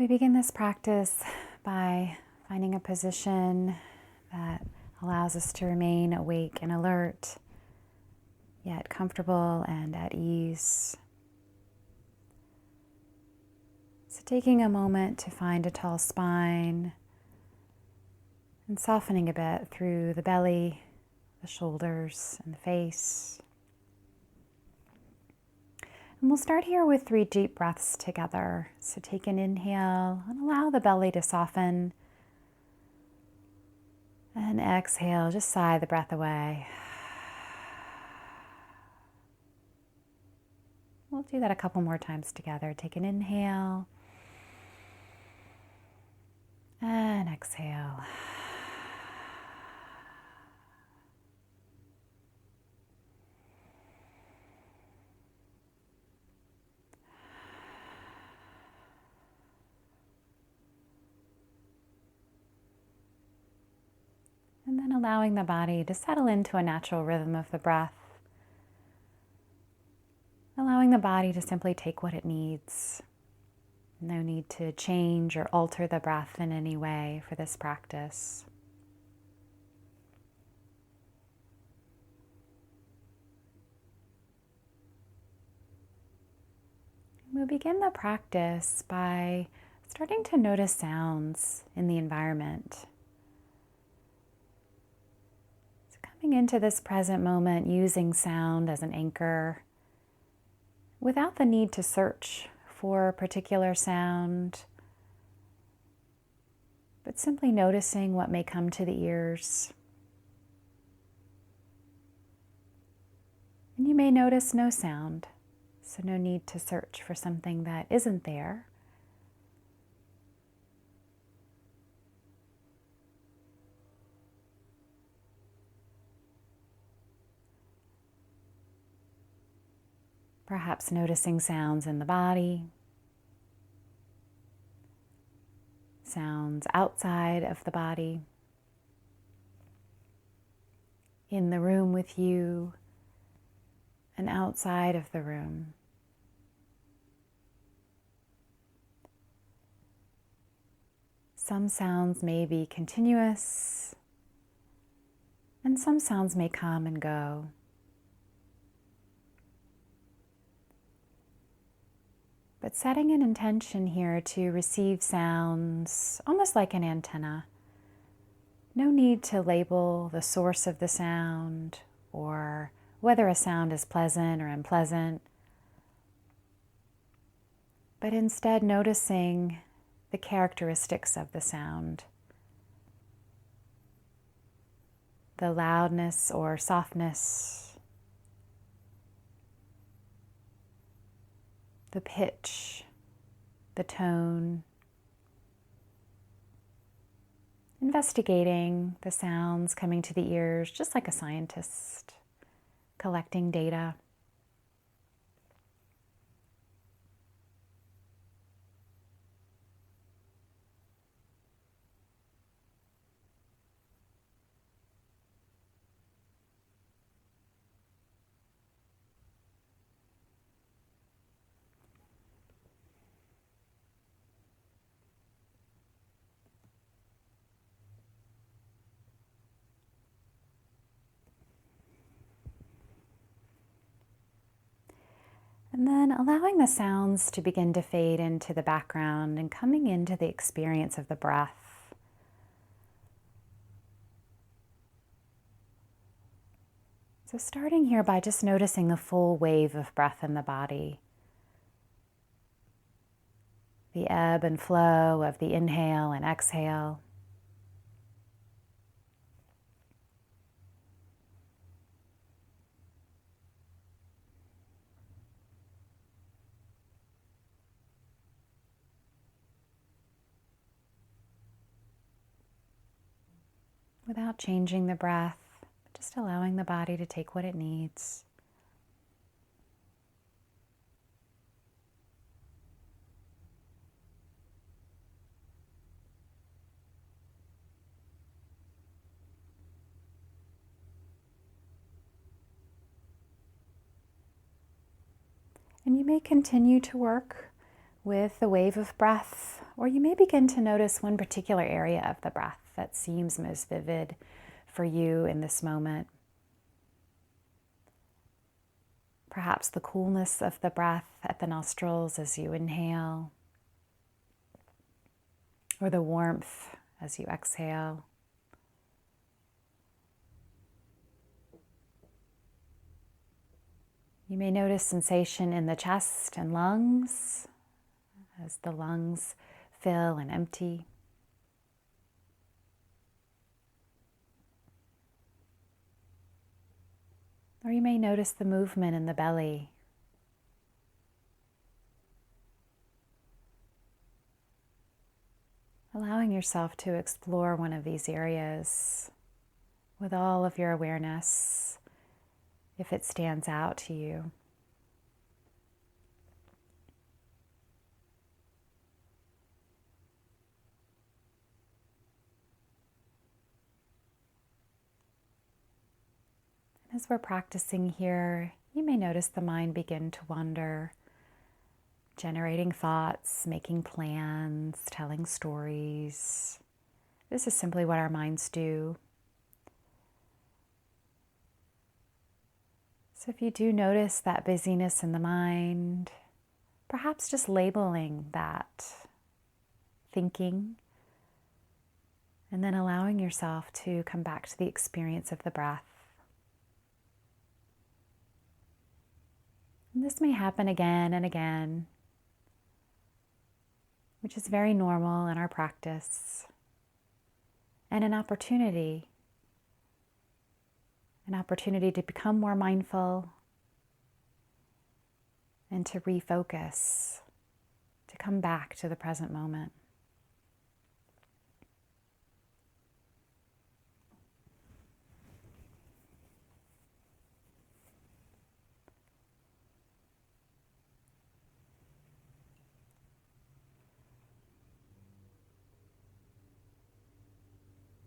We begin this practice by finding a position that allows us to remain awake and alert, yet comfortable and at ease. So taking a moment to find a tall spine and softening a bit through the belly, the shoulders, and the face. And we'll start here with 3 deep breaths together. So take an inhale and allow the belly to soften. And exhale, just sigh the breath away. We'll do that a couple more times together. Take an inhale and exhale. And then allowing the body to settle into a natural rhythm of the breath. Allowing the body to simply take what it needs. No need to change or alter the breath in any way for this practice. We'll begin the practice by starting to notice sounds in the environment. So coming into this present moment using sound as an anchor without the need to search for a particular sound, but simply noticing what may come to the ears. And you may notice no sound, so no need to search for something that isn't there. Perhaps noticing sounds in the body, sounds outside of the body, in the room with you, and outside of the room. Some sounds may be continuous, and some sounds may come and go. But setting an intention here to receive sounds almost like an antenna. No need to label the source of the sound or whether a sound is pleasant or unpleasant, but instead noticing the characteristics of the sound, the loudness or softness, the pitch, the tone, investigating the sounds coming to the ears just like a scientist, collecting data. And then allowing the sounds to begin to fade into the background and coming into the experience of the breath. So starting here by just noticing the full wave of breath in the body. The ebb and flow of the inhale and exhale. Without changing the breath, just allowing the body to take what it needs. And you may continue to work with the wave of breath, or you may begin to notice one particular area of the breath that seems most vivid for you in this moment. Perhaps the coolness of the breath at the nostrils as you inhale, or the warmth as you exhale. You may notice sensation in the chest and lungs as the lungs fill and empty. Or you may notice the movement in the belly. Allowing yourself to explore one of these areas with all of your awareness, if it stands out to you. As we're practicing here, you may notice the mind begin to wander, generating thoughts, making plans, telling stories. This is simply what our minds do. So if you do notice that busyness in the mind, perhaps just labeling that thinking, and then allowing yourself to come back to the experience of the breath. And this may happen again and again, which is very normal in our practice, and an opportunity to become more mindful and to refocus, to come back to the present moment.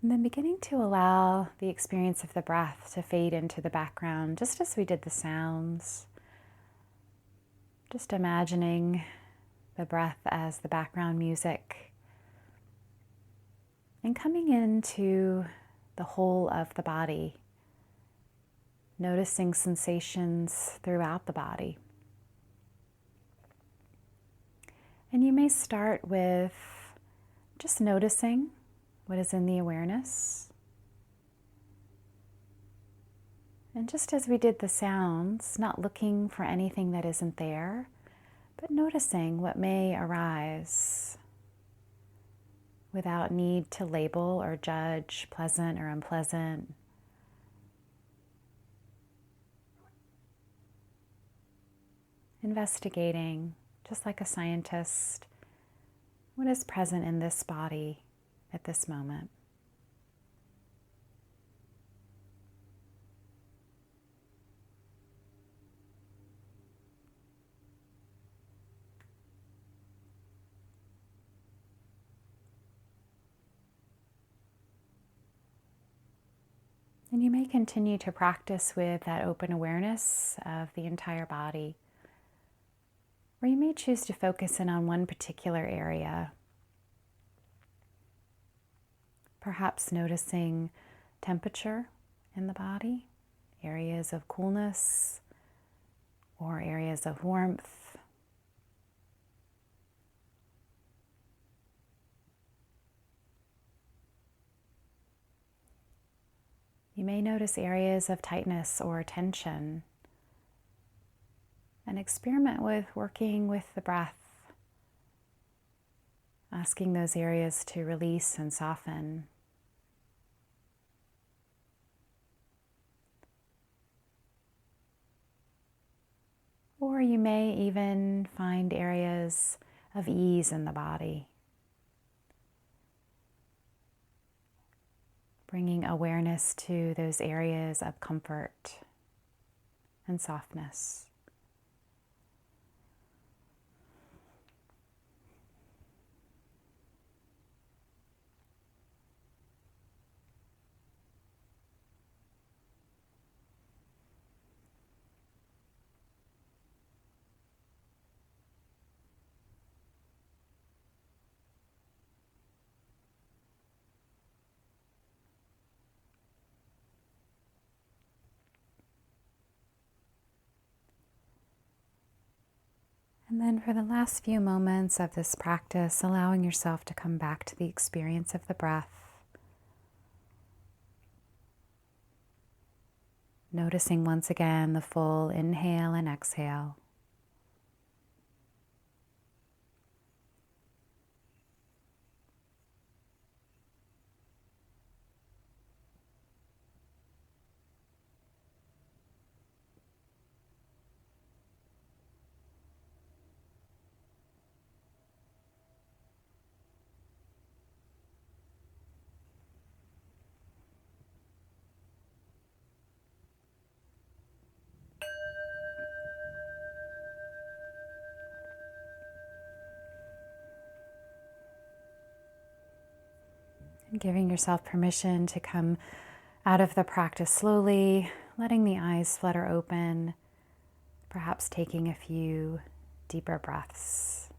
And then beginning to allow the experience of the breath to fade into the background, just as we did the sounds. Just imagining the breath as the background music. And coming into the whole of the body, noticing sensations throughout the body. And you may start with just noticing what is in the awareness. And just as we did the sounds, not looking for anything that isn't there, but noticing what may arise without need to label or judge pleasant or unpleasant. Investigating, just like a scientist, what is present in this body at this moment. And you may continue to practice with that open awareness of the entire body, or you may choose to focus in on one particular area. Perhaps noticing temperature in the body, areas of coolness or areas of warmth. You may notice areas of tightness or tension, and experiment with working with the breath, asking those areas to release and soften. Or you may even find areas of ease in the body, bringing awareness to those areas of comfort and softness. And then for the last few moments of this practice, allowing yourself to come back to the experience of the breath. Noticing once again the full inhale and exhale. And giving yourself permission to come out of the practice slowly, letting the eyes flutter open, perhaps taking a few deeper breaths.